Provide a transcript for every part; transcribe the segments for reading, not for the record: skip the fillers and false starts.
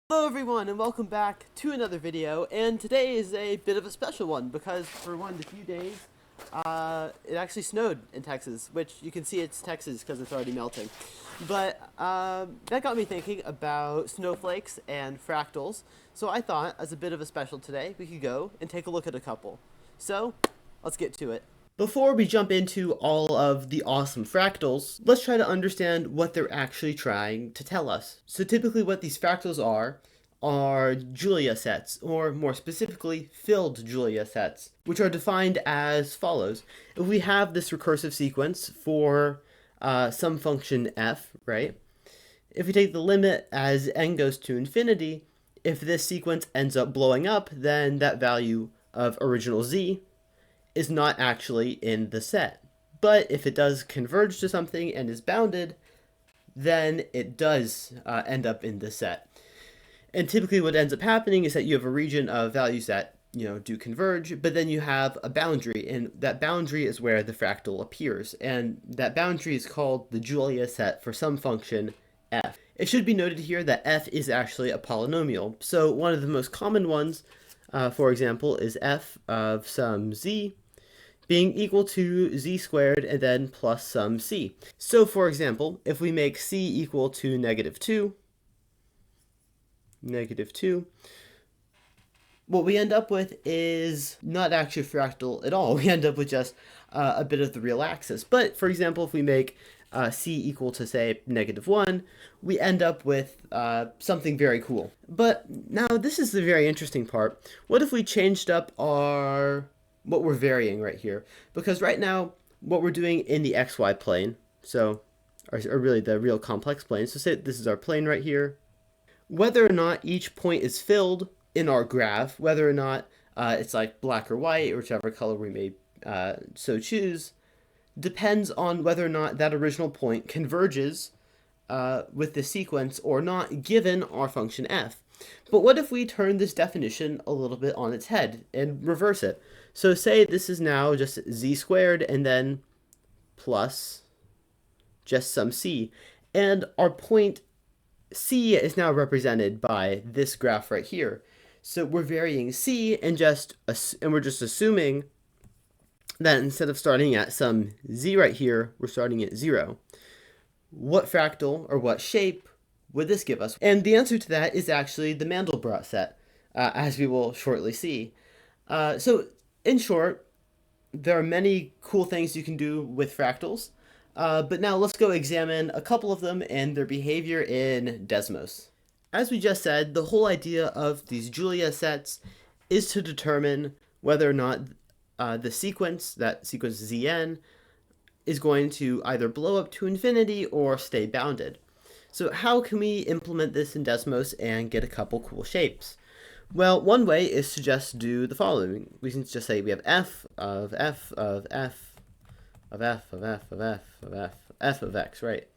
Hello everyone and welcome back to another video, and today is a bit of a special one because for one of the few days it actually snowed in Texas, which you can see it's Texas because it's already melting. But that got me thinking about snowflakes and fractals, so I thought as a bit of a special today we could go and take a look at a couple. So let's get to it. Before we jump into all of the awesome fractals, let's try to understand what they're actually trying to tell us. So typically what these fractals are Julia sets, or more specifically, filled Julia sets, which are defined as follows. If we have this recursive sequence for some function f, right? If we take the limit as n goes to infinity, if this sequence ends up blowing up, then that value of original z is not actually in the set. But if it does converge to something and is bounded, then it does end up in the set. And typically what ends up happening is that you have a region of values that do converge, but then you have a boundary, and that boundary is where the fractal appears. And that boundary is called the Julia set for some function f. It should be noted here that f is actually a polynomial. So one of the most common ones, for example, is f of some z being equal to z squared and then plus some c. So for example, if we make c equal to negative 2, what we end up with is not actually fractal at all. We end up with just a bit of the real axis. But for example, if we make c equal to, say, negative 1, we end up with something very cool. But now this is the very interesting part. What if we changed up what we're varying right here? Because right now, what we're doing in the xy plane, so, or really the real complex plane, so say this is our plane right here, whether or not each point is filled in our graph, whether or not it's like black or white, or whichever color we may so choose, depends on whether or not that original point converges with the sequence or not, given our function f. But what if we turn this definition a little bit on its head and reverse it? So say this is now just z squared and then plus just some c. And our point c is now represented by this graph right here. So we're varying c and we're just assuming that instead of starting at some z right here, we're starting at 0. What fractal or what shape would this give us? And the answer to that is actually the Mandelbrot set, as we will shortly see. So in short, there are many cool things you can do with fractals, but now let's go examine a couple of them and their behavior in Desmos. As we just said, the whole idea of these Julia sets is to determine whether or not the sequence, that sequence Zn, is going to either blow up to infinity or stay bounded. So how can we implement this in Desmos and get a couple cool shapes? Well, one way is to just do the following. We can just say we have f of f of f of f of f of f of f, f of x, right?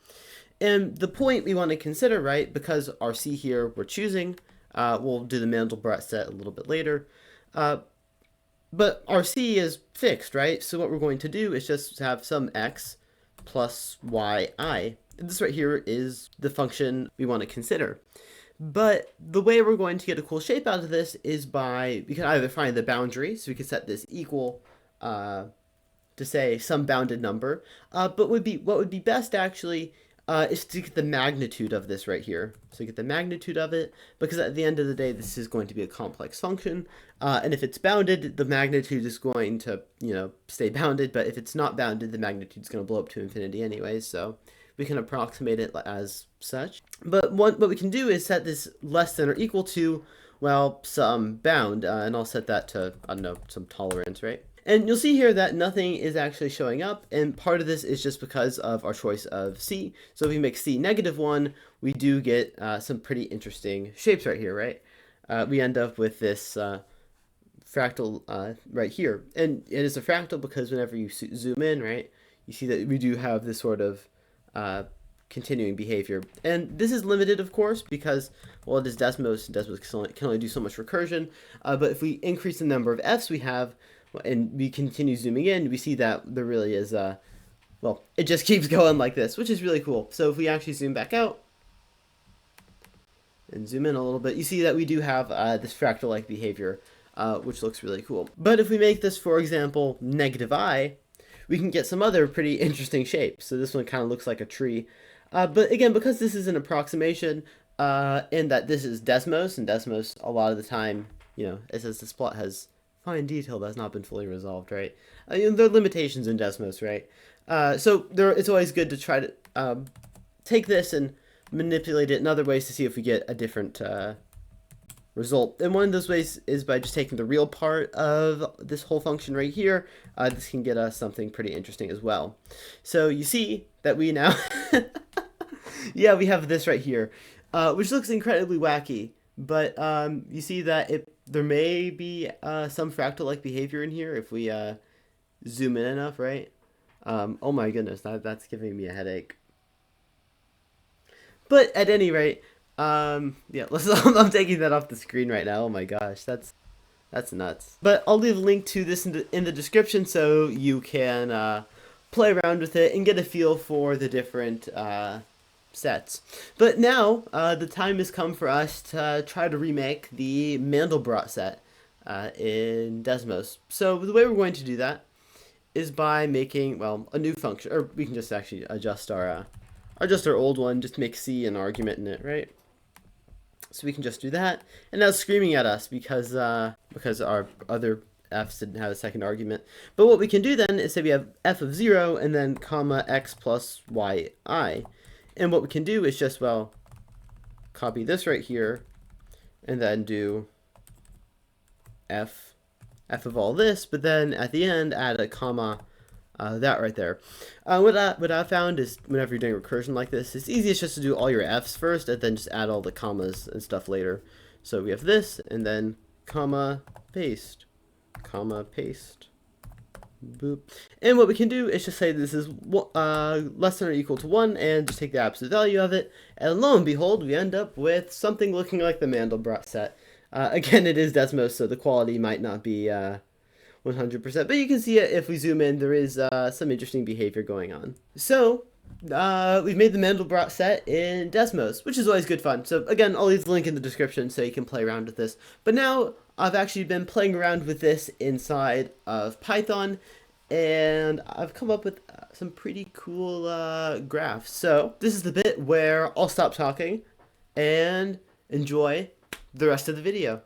And the point we want to consider, right, because our c here we're choosing, we'll do the Mandelbrot set a little bit later, but our c is fixed, right? So what we're going to do is just have some x plus yi. This right here is the function we want to consider. But the way we're going to get a cool shape out of this is we can either find the boundary, so we can set this equal to, say, some bounded number. But what would be best actually is to get the magnitude of this right here. So get the magnitude of it, because at the end of the day, this is going to be a complex function. And if it's bounded, the magnitude is going to, stay bounded. But if it's not bounded, the magnitude is going to blow up to infinity anyways. So we can approximate it as such. But what we can do is set this less than or equal to, well, some bound. And I'll set that to, I don't know, some tolerance, right? And you'll see here that nothing is actually showing up, and part of this is just because of our choice of c. So if we make c negative 1, we do get some pretty interesting shapes right here, right? We end up with this fractal right here. And it is a fractal because whenever you zoom in, right, you see that we do have this sort of continuing behavior. And this is limited, of course, because, well, it is Desmos, and Desmos can only do so much recursion. But if we increase the number of f's we have, and we continue zooming in, we see that there really is, well, it just keeps going like this, which is really cool. So if we actually zoom back out, and zoom in a little bit, you see that we do have this fractal-like behavior, which looks really cool. But if we make this, for example, -I, we can get some other pretty interesting shapes. So this one kind of looks like a tree. But again, because this is an approximation, in that this is Desmos, and Desmos, a lot of the time, it says this plot has fine detail that has not been fully resolved, right? There are limitations in Desmos, right? So it's always good to try to take this and manipulate it in other ways to see if we get a different result. And one of those ways is by just taking the real part of this whole function right here. This can get us something pretty interesting as well. So you see that we now, yeah, we have this right here, which looks incredibly wacky. But you see that there may be some fractal-like behavior in here if we zoom in enough, right? Oh my goodness, that's giving me a headache. But at any rate, yeah, I'm taking that off the screen right now. Oh my gosh, that's nuts. But I'll leave a link to this in the description so you can play around with it and get a feel for the different sets. But now the time has come for us to try to remake the Mandelbrot set in Desmos. So the way we're going to do that is by making, well, a new function, or we can just actually adjust our old one, just make C an argument in it, right? So we can just do that, and now it's screaming at us because our other f's didn't have a second argument. But what we can do then is say we have f of 0 and then comma x plus yi. And what we can do is just, well, copy this right here and then do f of all this, but then at the end add a comma, that right there. What I found is whenever you're doing recursion like this, it's easiest just to do all your f's first and then just add all the commas and stuff later. So we have this and then comma paste, boop. And what we can do is just say this is less than or equal to 1 and just take the absolute value of it. And lo and behold, we end up with something looking like the Mandelbrot set. Again, it is Desmos, so the quality might not be 100%, but you can see it if we zoom in. There is some interesting behavior going on. So we've made the Mandelbrot set in Desmos, which is always good fun. So again, I'll leave the link in the description so you can play around with this. But now I've actually been playing around with this inside of Python, and I've come up with some pretty cool graphs. So this is the bit where I'll stop talking and enjoy the rest of the video.